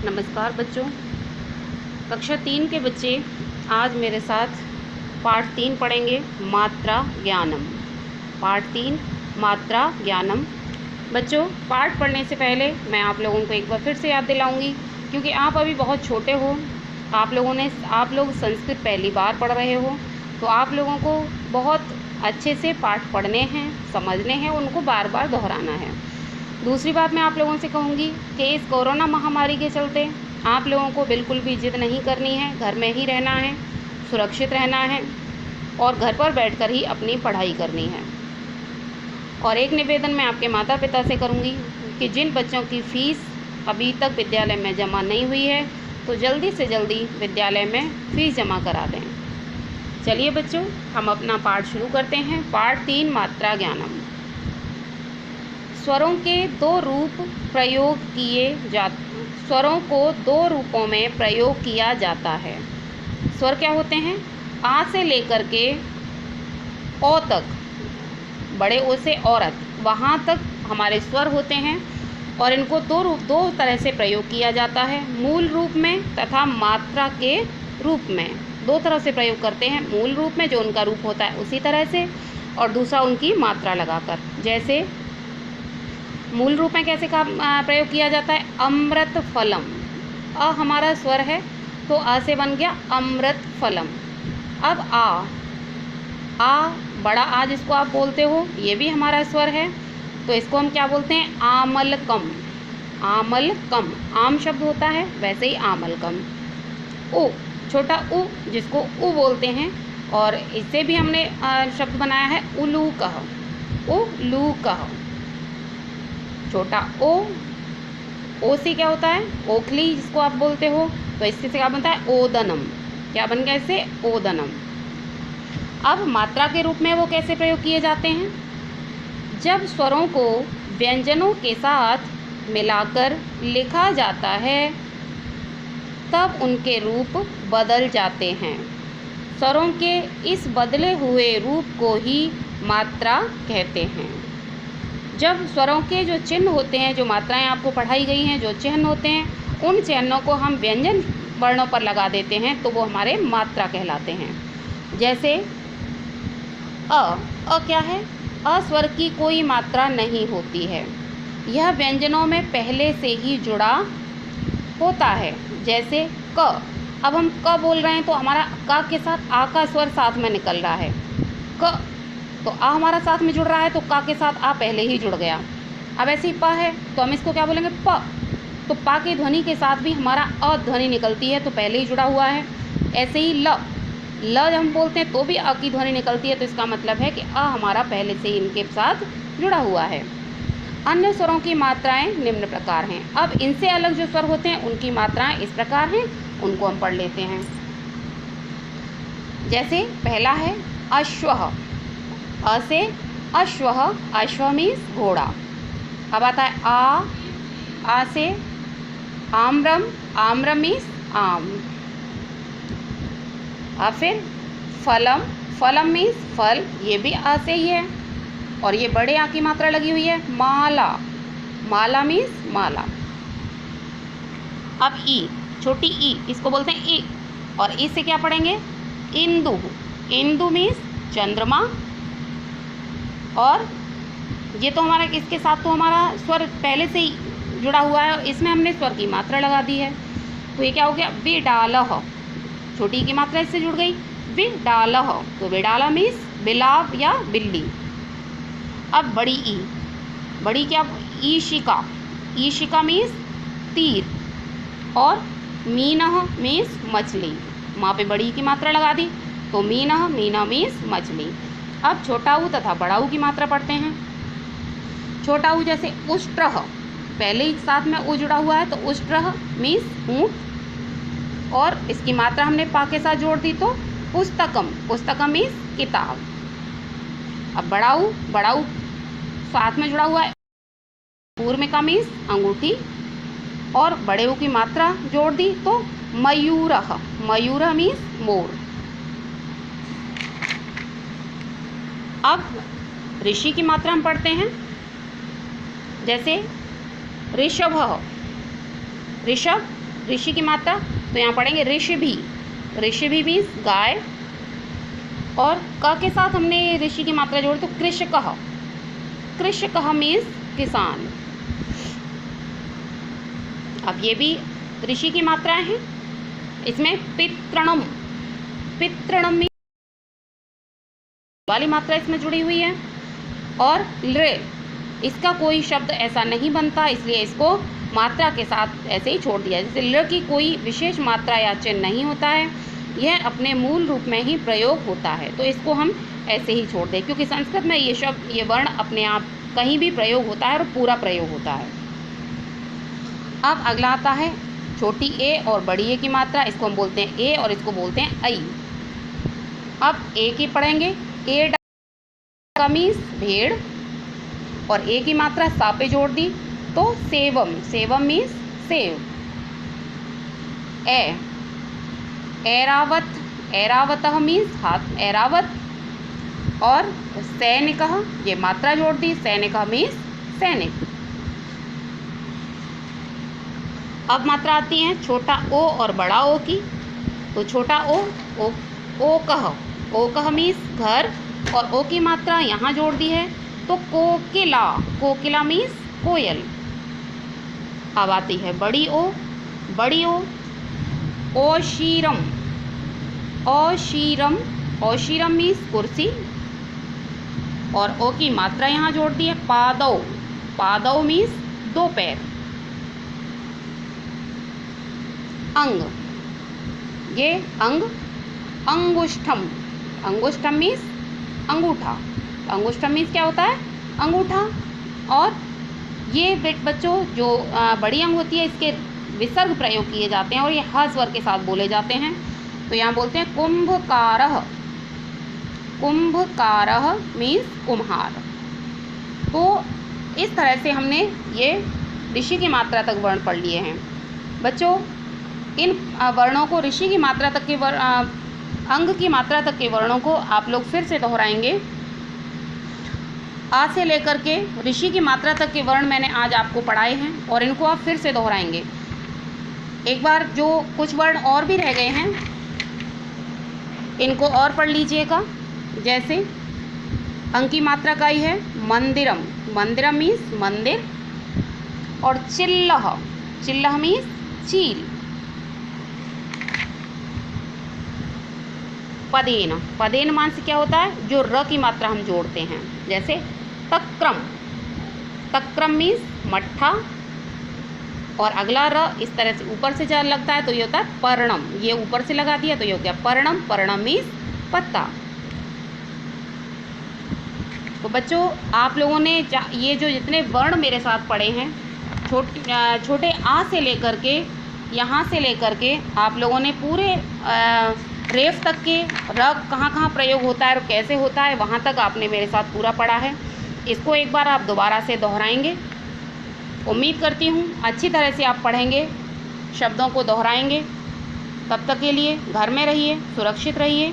नमस्कार बच्चों। कक्षा 3 के बच्चे आज मेरे साथ पाठ 3 पढ़ेंगे, मात्रा ज्ञानम। पाठ 3 मात्रा ज्ञानम। बच्चों, पाठ पढ़ने से पहले मैं आप लोगों को एक बार फिर से याद दिलाऊंगी, क्योंकि आप अभी बहुत छोटे हो। आप लोग संस्कृत पहली बार पढ़ रहे हो, तो आप लोगों को बहुत अच्छे से पाठ पढ़ने हैं, समझने हैं, उनको बार बार दोहराना है। दूसरी बात मैं आप लोगों से कहूँगी कि इस कोरोना महामारी के चलते आप लोगों को बिल्कुल भी जिद नहीं करनी है, घर में ही रहना है, सुरक्षित रहना है और घर पर बैठकर ही अपनी पढ़ाई करनी है। और एक निवेदन मैं आपके माता पिता से करूँगी कि जिन बच्चों की फ़ीस अभी तक विद्यालय में जमा नहीं हुई है, तो जल्दी से जल्दी विद्यालय में फ़ीस जमा करा दें। चलिए बच्चों, हम अपना पाठ शुरू करते हैं। पाठ 3 मात्रा ज्ञानम। स्वरों के दो रूपों में प्रयोग किया जाता है। स्वर क्या होते हैं? आ से लेकर के ओ तक, बड़े ओ से औरत, वहाँ तक हमारे स्वर होते हैं और इनको दो तरह से प्रयोग किया जाता है, मूल रूप में तथा मात्रा के रूप में। दो तरह से प्रयोग करते हैं, मूल रूप में जो उनका रूप होता है उसी तरह से, और दूसरा उनकी मात्रा लगाकर। जैसे मूल रूप में कैसे का प्रयोग किया जाता है? अमृत फलम। अ हमारा स्वर है, तो आ से बन गया अमृत फलम। अब आ बड़ा आ जिसको आप बोलते हो, ये भी हमारा स्वर है, तो इसको हम क्या बोलते हैं? आमलकम। आमलकम आम शब्द होता है, वैसे ही आमलकम। उ छोटा उ जिसको उ बोलते हैं, और इससे भी हमने शब्द बनाया है उलूकह। उलूकह। छोटा ओ से क्या होता है? ओखली जिसको आप बोलते हो, तो इससे क्या बनता है? ओदनम। क्या बन गया इससे? ओदनम। अब मात्रा के रूप में वो कैसे प्रयोग किए जाते हैं? जब स्वरों को व्यंजनों के साथ मिलाकर लिखा जाता है, तब उनके रूप बदल जाते हैं। स्वरों के इस बदले हुए रूप को ही मात्रा कहते हैं। जब स्वरों के जो चिन्ह होते हैं, जो मात्राएं आपको पढ़ाई गई हैं, जो चिन्ह होते हैं, उन चिन्हों को हम व्यंजन वर्णों पर लगा देते हैं, तो वो हमारे मात्रा कहलाते हैं। जैसे अ क्या है? अ स्वर की कोई मात्रा नहीं होती है, यह व्यंजनों में पहले से ही जुड़ा होता है। जैसे क, अब हम क बोल रहे हैं, तो हमारा क के साथ आ का स्वर साथ में निकल रहा है। क तो आ हमारा साथ में जुड़ रहा है, तो का के साथ आ पहले ही जुड़ गया। अब ऐसे ही प है, तो हम इसको क्या बोलेंगे? प। तो पा की ध्वनि के साथ भी हमारा अ ध्वनि निकलती है, तो पहले ही जुड़ा हुआ है। ऐसे ही ल जब हम बोलते हैं तो भी अ की ध्वनि निकलती है, तो इसका मतलब है कि अ हमारा पहले से ही इनके साथ जुड़ा हुआ है। अन्य स्वरों की मात्राएं निम्न प्रकार हैं। अब इनसे अलग जो स्वर होते हैं, उनकी मात्राएं इस प्रकार हैं, उनको हम पढ़ लेते हैं। जैसे पहला है अश्वः। अ से अश्वः, अश्व मीन्स घोड़ा। अब आता है आ से आम्रम, आम्रम मीन्स आम। अब फिर फलम, फलम मीन्स फल, ये भी आ से ही है, और ये बड़े आ की मात्रा लगी हुई है। माला, माला मीन्स माला। अब ई, छोटी ई, इसको बोलते हैं ई, और इससे क्या पढ़ेंगे? इंदु। इंदु मीन्स चंद्रमा। और ये तो हमारा, इसके साथ तो हमारा स्वर पहले से ही जुड़ा हुआ है, और इसमें हमने स्वर की मात्रा लगा दी है, तो ये क्या हो गया? विडालह। छोटी की मात्रा इससे जुड़ गई, विडालह। तो विडाला मीन्स बिलाव या बिल्ली। अब बड़ी ई, बड़ी क्या? ईशिका। ईशिका मीन्स तीर, और मीनह मीन्स मछली। वहाँ पे बड़ी की मात्रा लगा दी, तो मीनह, मीनह मीन्स मछली। अब छोटा ऊ तथा बड़ा ऊ की मात्रा पढ़ते हैं। छोटा ऊ जैसे उष्ट्रह, पहले ही साथ में ऊ जुड़ा हुआ है, तो उष्ट्रह मीन्स ऊँट, और इसकी मात्रा हमने पा के साथ जोड़ दी, तो पुस्तकम। पुस्तकम मीन्स किताब। अब बड़ा ऊ साथ में जुड़ा हुआ है, पूर्णिका मीन्स अंगूठी, और बड़े ऊ की मात्रा जोड़ दी, तो मयूरः। मयूरः मीन्स मोर। अब ऋषि की मात्रा हम पढ़ते हैं। जैसे ऋषभ, ऋषभ ऋषि की मात्रा, तो यहाँ पढ़ेंगे ऋषभि। ऋषभि मीन्स गाय, और क के साथ हमने ऋषि की मात्रा जोड़ तो कृषकः। कृषकः मीन्स किसान। अब ये भी ऋषि की मात्राएं हैं। इसमें पितृणम, पितृणम मीन्स वाली मात्रा इसमें जुड़ी हुई है। और लृ, इसका कोई शब्द ऐसा नहीं बनता, इसलिए इसको मात्रा के साथ ऐसे ही छोड़ दिया। जैसे ल की कोई विशेष मात्रा या चिन्ह नहीं होता है, यह अपने मूल रूप में ही प्रयोग होता है, तो इसको हम ऐसे ही छोड़ दें, क्योंकि संस्कृत में ये शब्द, ये वर्ण अपने आप कहीं भी प्रयोग होता है और पूरा प्रयोग होता है। अब अगला आता है छोटी ए और बड़ी ए की मात्रा। इसको हम बोलते हैं ए और इसको बोलते हैं ऐ। अब ए की पढ़ेंगे। ए का मीन्स भेड़, और ए की मात्रा सा पे जोड़ दी तो सेवम। सेवम मीन्स सेव। ए, ऐरावत, ऐरावतः मीन्स हाथ, ऐरावत। और सैनिकः, ये मात्रा जोड़ दी, सैनिकः मीन्स सैनिक। अब मात्रा आती है छोटा ओ और बड़ा ओ की। तो छोटा ओ, ओकः, ओकः मीन्स घर, और ओ की मात्रा यहाँ जोड़ दी है तो कोकिला। कोकिला मीन्स कोयल। अब आती है बड़ी ओ। बड़ी ओ, ओशीरम। ओशीरम, ओशीरम मीन्स कुर्सी, और ओ की मात्रा यहाँ जोड़ दी है पादौ। पादौ मीन्स दो पैर। अंग, ये अंग। अंगुष्ठम, अंगुष्ठम मीन्स अंगूठा। अंगुष्ठम मीन्स क्या होता है? अंगूठा। और ये बच्चों जो बड़ी अंग होती है, इसके विसर्ग प्रयोग किए जाते हैं और ये ह स्वर के साथ बोले जाते हैं। तो यहाँ बोलते हैं कुंभकारः। कुंभकारः मीन्स कुम्हार। तो इस तरह से हमने ये ऋषि की मात्रा तक वर्ण पढ़ लिए हैं। बच्चों, इन वर्णों को, ऋषि की मात्रा तक के अंग की मात्रा तक के वर्णों को आप लोग फिर से दोहराएंगे। आ से लेकर के ऋषि की मात्रा तक के वर्ण मैंने आज आपको पढ़ाए हैं, और इनको आप फिर से दोहराएंगे। एक बार जो कुछ वर्ण और भी रह गए हैं, इनको और पढ़ लीजिएगा। जैसे अंग की मात्रा का ही है मंदिरम। मंदिरम मीन्स मंदिर। और चिल्लह, चिल्लह मीन्स चील। पदेन, पदेन मान से क्या होता है? जो र की मात्रा हम जोड़ते हैं। जैसे तक्रम, तक्रम मीन्स मट्ठा, और अगला र इस तरह से ऊपर से जब लगता है तो ये होता है पर्णम। ये ऊपर से लगा दिया तो ये हो गया पर्णम। पर्णम मीन्स पत्ता। तो बच्चों, आप लोगों ने ये जो जितने वर्ण मेरे साथ पढ़े हैं, छोटे आ से लेकर के, यहाँ से लेकर के, आप लोगों ने पूरे रेफ तक के र कहाँ कहाँ प्रयोग होता है और कैसे होता है, वहाँ तक आपने मेरे साथ पूरा पढ़ा है। इसको एक बार आप दोबारा से दोहराएंगे। उम्मीद करती हूँ अच्छी तरह से आप पढ़ेंगे, शब्दों को दोहराएंगे। तब तक के लिए घर में रहिए, सुरक्षित रहिए।